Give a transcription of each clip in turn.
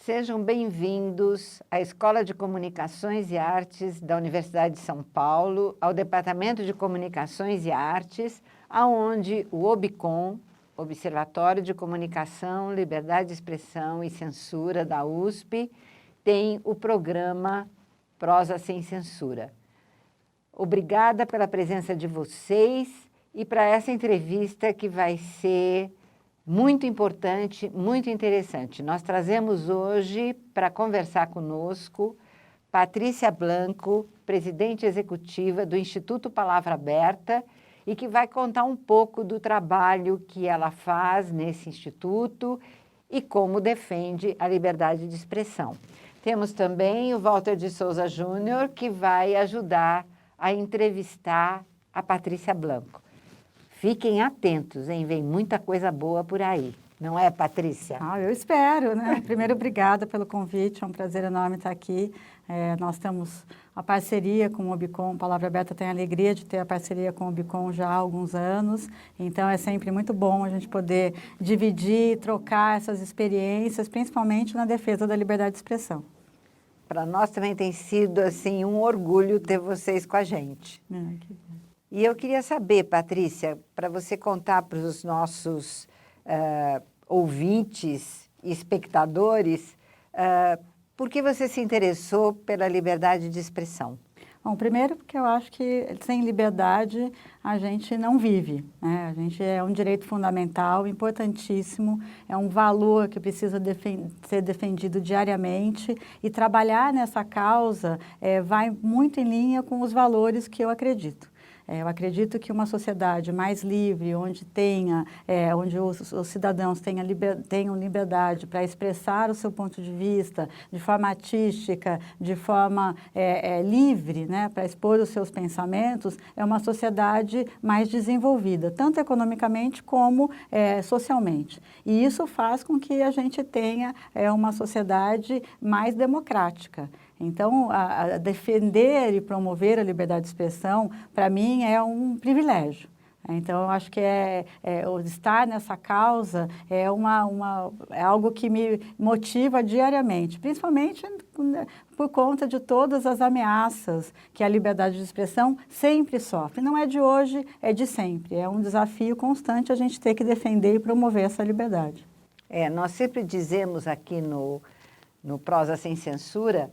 Sejam bem-vindos à Escola de Comunicações e Artes da Universidade de São Paulo, ao Departamento de Comunicações e Artes, aonde o OBCOM, Observatório de Comunicação, Liberdade de Expressão e Censura da USP, tem o programa Prosa Sem Censura. Obrigada pela presença de vocês e para essa entrevista que vai ser muito importante, muito interessante. Nós trazemos hoje para conversar conosco Patrícia Blanco, presidente executiva do Instituto Palavra Aberta, e que vai contar um pouco do trabalho que ela faz nesse instituto e como defende a liberdade de expressão. Temos também o Walter de Souza Júnior, que vai ajudar a entrevistar a Patrícia Blanco. Fiquem atentos, hein? Vem muita coisa boa por aí. Não é, Patrícia? Eu espero, né? Primeiro, obrigada pelo convite, é um prazer enorme estar aqui. Nós temos a parceria com o OBCOM, Palavra Aberta tem a alegria de ter a parceria com o OBCOM já há alguns anos, então é sempre muito bom a gente poder dividir, trocar essas experiências, principalmente na defesa da liberdade de expressão. Para nós também tem sido assim, um orgulho ter vocês com a gente. E eu queria saber, Patrícia, para você contar para os nossos ouvintes e espectadores, por que você se interessou pela liberdade de expressão? Bom, primeiro porque eu acho que sem liberdade a gente não vive, né? A gente é um direito fundamental, importantíssimo, é um valor que precisa ser defendido diariamente e trabalhar nessa causa vai muito em linha com os valores que eu acredito. Eu acredito que uma sociedade mais livre, onde os cidadãos tenham liberdade para expressar o seu ponto de vista de forma artística, de forma livre, né, para expor os seus pensamentos, é uma sociedade mais desenvolvida, tanto economicamente como socialmente. E isso faz com que a gente tenha uma sociedade mais democrática. Então, defender e promover a liberdade de expressão, para mim, é um privilégio. Então, eu acho que estar nessa causa é algo que me motiva diariamente, principalmente por conta de todas as ameaças que a liberdade de expressão sempre sofre. Não é de hoje, é de sempre. É um desafio constante a gente ter que defender e promover essa liberdade. Nós sempre dizemos aqui no Prosa Sem Censura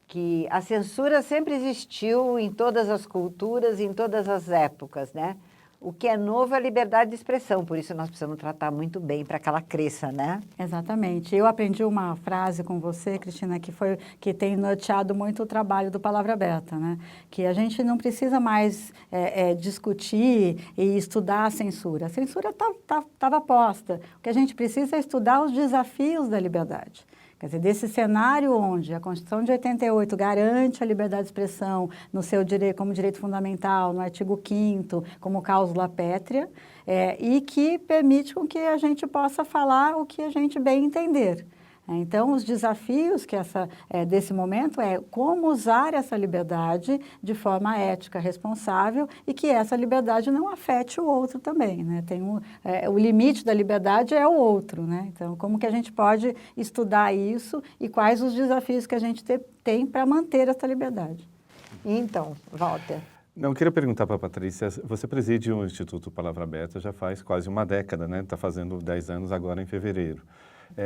que a censura sempre existiu em todas as culturas, em todas as épocas, né? O que é novo é a liberdade de expressão, por isso nós precisamos tratar muito bem para que ela cresça, né? Exatamente. Eu aprendi uma frase com você, Cristina, que tem norteado muito o trabalho do Palavra Aberta, né? Que a gente não precisa mais discutir e estudar a censura. A censura estava posta. O que a gente precisa é estudar os desafios da liberdade. Quer dizer, desse cenário onde a Constituição de 88 garante a liberdade de expressão no seu direito, como direito fundamental, no artigo 5º, como cláusula pétrea, e que permite com que a gente possa falar o que a gente bem entender. Então, os desafios desse momento é como usar essa liberdade de forma ética, responsável e que essa liberdade não afete o outro também, né? O limite da liberdade é o outro, né? Então, como que a gente pode estudar isso e quais os desafios que a gente tem para manter essa liberdade? Então, Walter. Eu queria perguntar para a Patrícia, você preside o Instituto Palavra Aberta já faz quase uma década, né? Está fazendo 10 anos agora em fevereiro.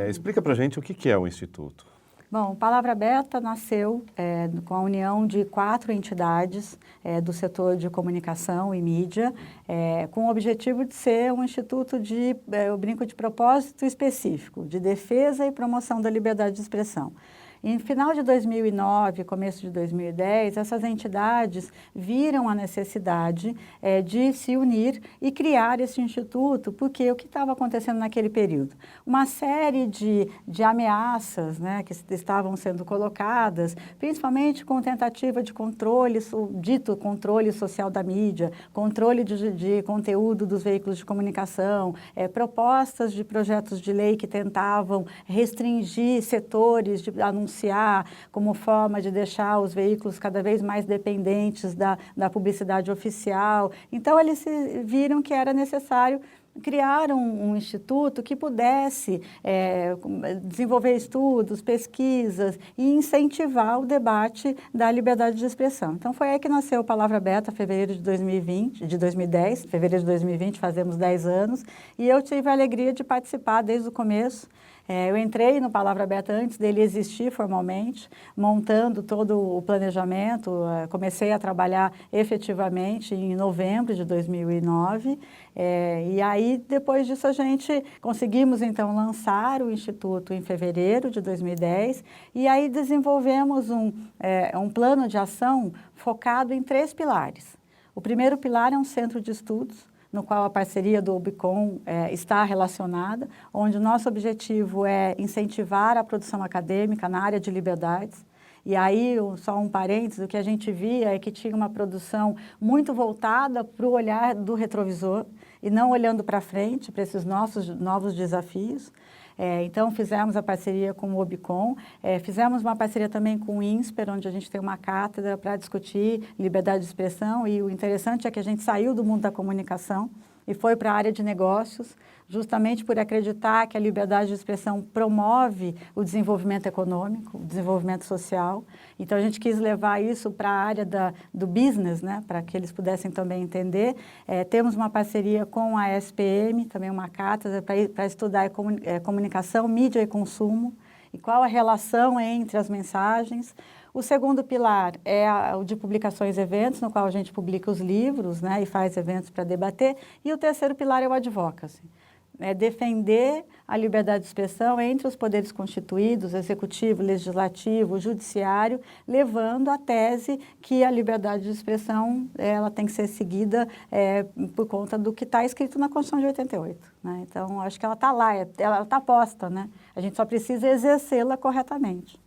Explica para a gente o que é o Instituto. Bom, Palavra Aberta nasceu com a união de 4 entidades do setor de comunicação e mídia, com o objetivo de ser um instituto eu brinco de propósito específico, de defesa e promoção da liberdade de expressão. Em final de 2009, começo de 2010, essas entidades viram a necessidade de se unir e criar esse instituto, porque o que estava acontecendo naquele período? Uma série de ameaças, né, que estavam sendo colocadas, principalmente com tentativa de controle, o dito controle social da mídia, controle de conteúdo dos veículos de comunicação, propostas de projetos de lei que tentavam restringir setores de anúncios como forma de deixar os veículos cada vez mais dependentes da publicidade oficial. Então, eles viram que era necessário criar um instituto que pudesse desenvolver estudos, pesquisas e incentivar o debate da liberdade de expressão. Então, foi aí que nasceu o Palavra Aberta, fevereiro de 2010, fevereiro de 2020, fazemos 10 anos, e eu tive a alegria de participar desde o começo. Eu entrei no Palavra Aberta antes dele existir formalmente, montando todo o planejamento, comecei a trabalhar efetivamente em novembro de 2009, e aí depois disso a gente conseguimos então lançar o Instituto em fevereiro de 2010, e aí desenvolvemos um plano de ação focado em 3 pilares. O primeiro pilar é um centro de estudos, no qual a parceria do OBCOM está relacionada, onde o nosso objetivo é incentivar a produção acadêmica na área de liberdades. E aí, só um parênteses, o que a gente via é que tinha uma produção muito voltada para o olhar do retrovisor e não olhando para frente, para esses nossos novos desafios. Então, fizemos a parceria com o OBCOM, fizemos uma parceria também com o INSPER, onde a gente tem uma cátedra para discutir liberdade de expressão, e o interessante é que a gente saiu do mundo da comunicação e foi para a área de negócios, justamente por acreditar que a liberdade de expressão promove o desenvolvimento econômico, o desenvolvimento social. Então, a gente quis levar isso para a área do business, né, para que eles pudessem também entender. Temos uma parceria com a SPM, também uma cátedra, para estudar comunicação, mídia e consumo, e qual a relação entre as mensagens. O segundo pilar é o de publicações e eventos, no qual a gente publica os livros, né, e faz eventos para debater. E o terceiro pilar é o advocacy. É defender a liberdade de expressão entre os poderes constituídos, executivo, legislativo, judiciário, levando a tese que a liberdade de expressão ela tem que ser seguida por conta do que está escrito na Constituição de 88. Né? Então, acho que ela está lá, ela está posta, né? A gente só precisa exercê-la corretamente.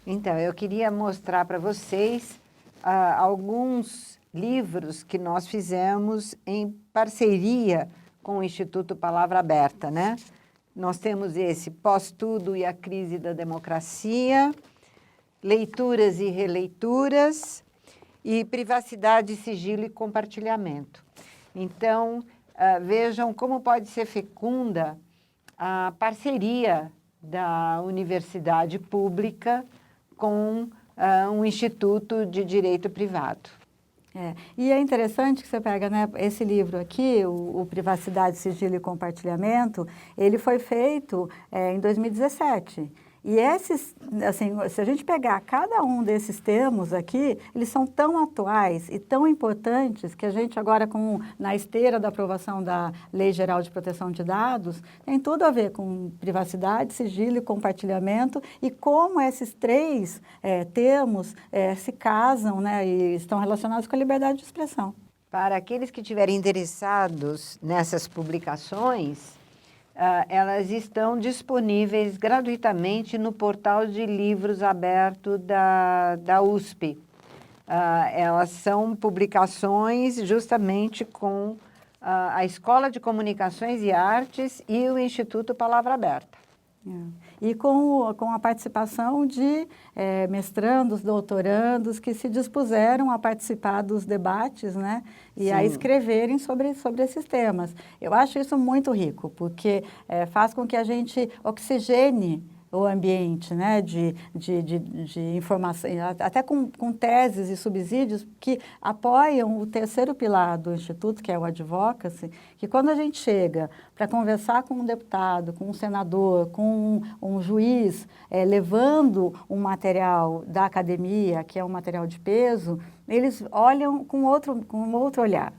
Então, eu queria mostrar para vocês alguns livros que nós fizemos em parceria com o Instituto Palavra Aberta, né? Nós temos esse Pós-Tudo e a Crise da Democracia, Leituras e Releituras e Privacidade, Sigilo e Compartilhamento. Então, vejam como pode ser fecunda a parceria da universidade pública com um instituto de direito privado. E é interessante que você pega, né, esse livro aqui, o Privacidade, Sigilo e Compartilhamento, ele foi feito em 2017. E esses, assim, se a gente pegar cada um desses termos aqui, eles são tão atuais e tão importantes que a gente agora, na esteira da aprovação da Lei Geral de Proteção de Dados, tem tudo a ver com privacidade, sigilo e compartilhamento e como esses 3 termos se casam, né, e estão relacionados com a liberdade de expressão. Para aqueles que estiverem interessados nessas publicações, elas estão disponíveis gratuitamente no portal de livros aberto da USP. Elas são publicações justamente com a Escola de Comunicações e Artes e o Instituto Palavra Aberta. E com a participação de mestrandos, doutorandos que se dispuseram a participar dos debates, né, e Sim. a escreverem sobre esses temas. Eu acho isso muito rico, porque faz com que a gente oxigene o ambiente, né, de informação, até com teses e subsídios que apoiam o terceiro pilar do Instituto, que é o advocacy, que quando a gente chega para conversar com um deputado, com um senador, com um juiz, levando um material da academia, que é um material de peso, eles olham com outro olhar.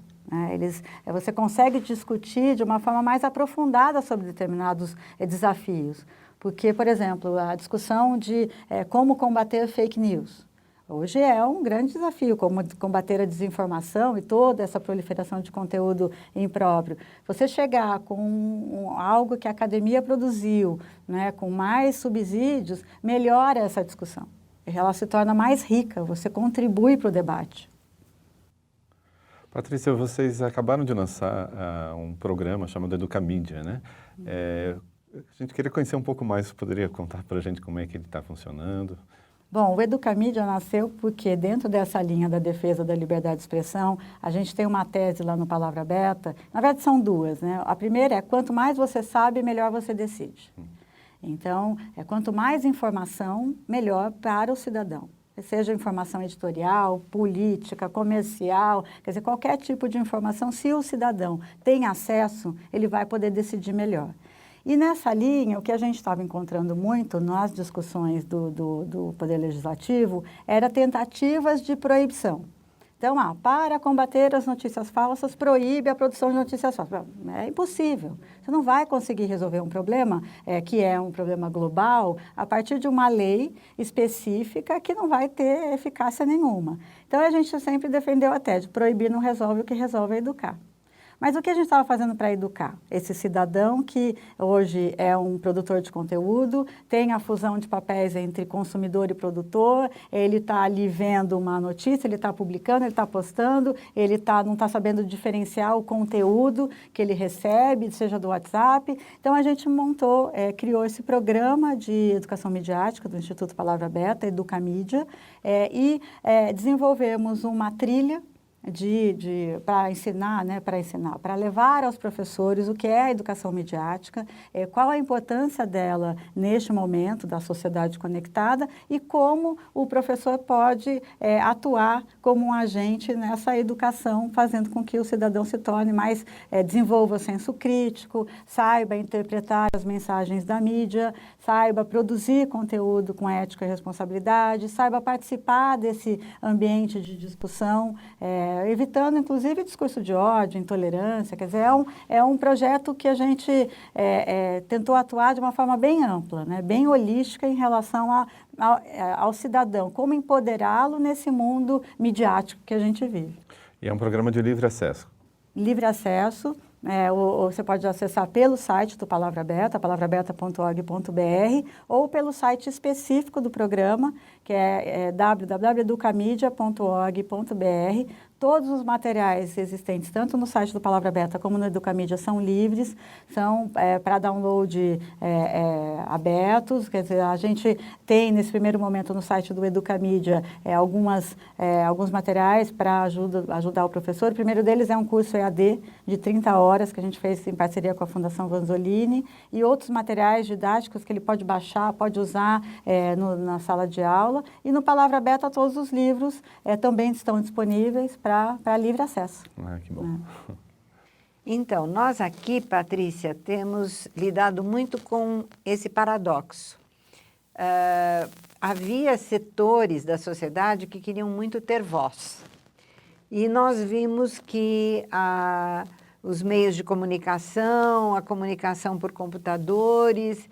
Você consegue discutir de uma forma mais aprofundada sobre determinados desafios. Porque, por exemplo, a discussão de como combater fake news. Hoje é um grande desafio, como combater a desinformação e toda essa proliferação de conteúdo impróprio. Você chegar com algo que a academia produziu, né, com mais subsídios, melhora essa discussão. Ela se torna mais rica, você contribui para o debate. Patrícia, vocês acabaram de lançar um programa chamado Educamídia, né? A gente queria conhecer um pouco mais, você poderia contar para a gente como é que ele está funcionando? Bom, o Educamídia nasceu porque dentro dessa linha da defesa da liberdade de expressão, a gente tem uma tese lá no Palavra Aberta, na verdade são duas, né? A primeira é quanto mais você sabe, melhor você decide. Então, quanto mais informação, melhor para o cidadão. Seja informação editorial, política, comercial, quer dizer, qualquer tipo de informação, se o cidadão tem acesso, ele vai poder decidir melhor. E nessa linha, o que a gente estava encontrando muito nas discussões do Poder Legislativo era tentativas de proibição. Então, para combater as notícias falsas, proíbe a produção de notícias falsas. É impossível. Você não vai conseguir resolver um problema que é um problema global a partir de uma lei específica que não vai ter eficácia nenhuma. Então, a gente sempre defendeu a tese, proibir não resolve, o que resolve é educar. Mas o que a gente estava fazendo para educar? Esse cidadão que hoje é um produtor de conteúdo, tem a fusão de papéis entre consumidor e produtor, ele está ali vendo uma notícia, ele está publicando, ele está postando, ele não está sabendo diferenciar o conteúdo que ele recebe, seja do WhatsApp. Então, a gente criou esse programa de educação midiática do Instituto Palavra Aberta, Educamídia, e desenvolvemos uma trilha para ensinar, para levar aos professores o que é a educação midiática, qual a importância dela neste momento da sociedade conectada e como o professor pode atuar como um agente nessa educação, fazendo com que o cidadão se torne mais, desenvolva o senso crítico, saiba interpretar as mensagens da mídia, saiba produzir conteúdo com ética e responsabilidade, saiba participar desse ambiente de discussão, evitando, inclusive, discurso de ódio, intolerância. Quer dizer, é um projeto que a gente tentou atuar de uma forma bem ampla, né, bem holística em relação ao cidadão, como empoderá-lo nesse mundo midiático que a gente vive. E é um programa de livre acesso. Livre acesso. Você pode acessar pelo site do Palavra Aberta, palavraberta.org.br, ou pelo site específico do programa, que é www.educamidia.org.br. Todos os materiais existentes, tanto no site do Palavra Aberta como no Educamídia, são livres, são para download abertos. Quer dizer, a gente tem, nesse primeiro momento, no site do Educamídia, alguns materiais para ajudar o professor. O primeiro deles é um curso EAD de 30 horas, que a gente fez em parceria com a Fundação Vanzolini, e outros materiais didáticos que ele pode baixar, pode usar na sala de aula. E no Palavra Aberta, todos os livros também estão disponíveis para livre acesso. Que bom. Então, nós aqui, Patrícia, temos lidado muito com esse paradoxo. Havia setores da sociedade que queriam muito ter voz. E nós vimos que os meios de comunicação, a comunicação por computadores,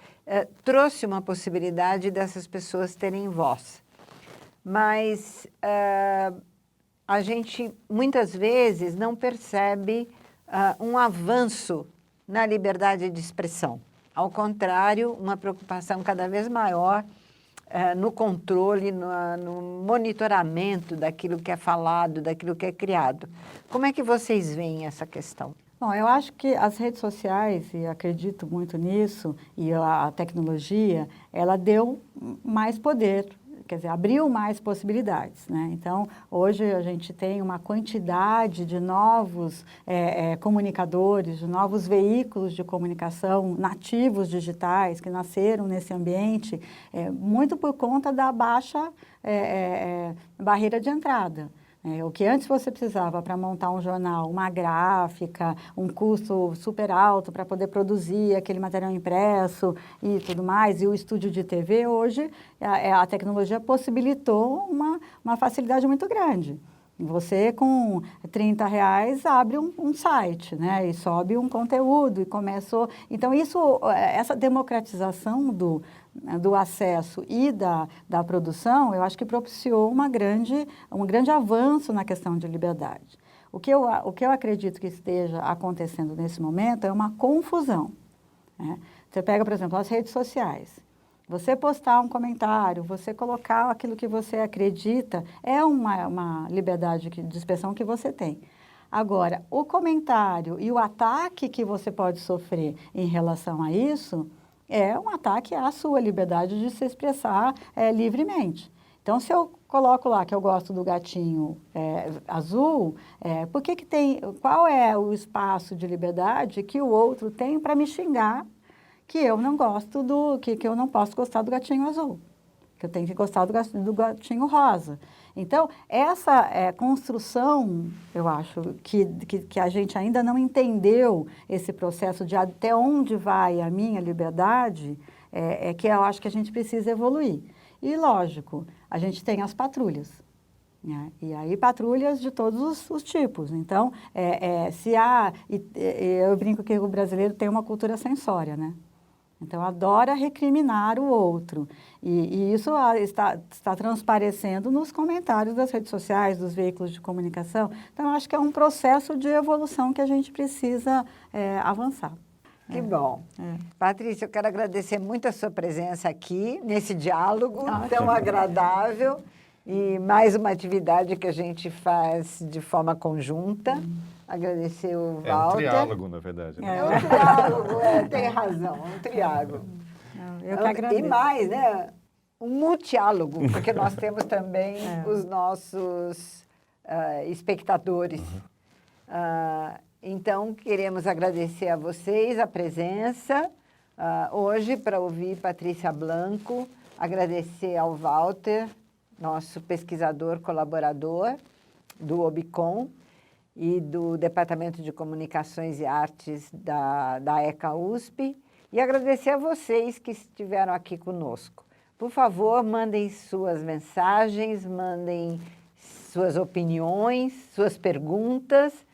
trouxe uma possibilidade dessas pessoas terem voz. Mas a gente, muitas vezes, não percebe um avanço na liberdade de expressão. Ao contrário, uma preocupação cada vez maior no controle, no monitoramento daquilo que é falado, daquilo que é criado. Como é que vocês veem essa questão? Bom, eu acho que as redes sociais, e acredito muito nisso, e a tecnologia, ela deu mais poder, quer dizer, abriu mais possibilidades, né? Então, hoje a gente tem uma quantidade de novos comunicadores, de novos veículos de comunicação nativos digitais que nasceram nesse ambiente, muito por conta da baixa barreira de entrada. O que antes você precisava para montar um jornal, uma gráfica, um custo super alto para poder produzir aquele material impresso e tudo mais, e o estúdio de TV, hoje a tecnologia possibilitou uma facilidade muito grande. Você, com R$30, abre um site, né, e sobe um conteúdo e começou... Então, essa democratização do acesso e da produção, eu acho que propiciou um grande avanço na questão de liberdade. O que eu acredito que esteja acontecendo nesse momento é uma confusão, né? Você pega, por exemplo, as redes sociais. Você postar um comentário, você colocar aquilo que você acredita, é uma liberdade de expressão que você tem. Agora, o comentário e o ataque que você pode sofrer em relação a isso é um ataque à sua liberdade de se expressar livremente. Então, se eu coloco lá que eu gosto do gatinho azul, qual é o espaço de liberdade que o outro tem para me xingar que eu não gosto que eu não posso gostar do gatinho azul, que eu tenho que gostar do gatinho rosa. Então, essa construção, eu acho, que a gente ainda não entendeu esse processo de até onde vai a minha liberdade, que eu acho que a gente precisa evoluir. E, lógico, a gente tem as patrulhas, né? E aí patrulhas de todos os tipos. Então, eu brinco que o brasileiro tem uma cultura censória, né? Então, adora recriminar o outro. E isso está transparecendo nos comentários das redes sociais, dos veículos de comunicação. Então, acho que é um processo de evolução que a gente precisa avançar. Que bom. Patrícia, eu quero agradecer muito a sua presença aqui, nesse diálogo tão agradável. E mais uma atividade que a gente faz de forma conjunta. Agradecer o Walter. É um triálogo, na verdade. Né? É um triálogo, tem razão, um triálogo. Eu que agradeço. E mais, né? Um multiálogo, porque nós temos também os nossos espectadores. Então, queremos agradecer a vocês a presença hoje para ouvir Patrícia Blanco, agradecer ao Walter, nosso pesquisador colaborador do OBCOM e do Departamento de Comunicações e Artes da ECA USP, e agradecer a vocês que estiveram aqui conosco. Por favor, mandem suas mensagens, mandem suas opiniões, suas perguntas,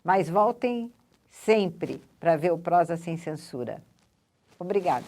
mas voltem sempre para ver o Prosa Sem Censura. Obrigada.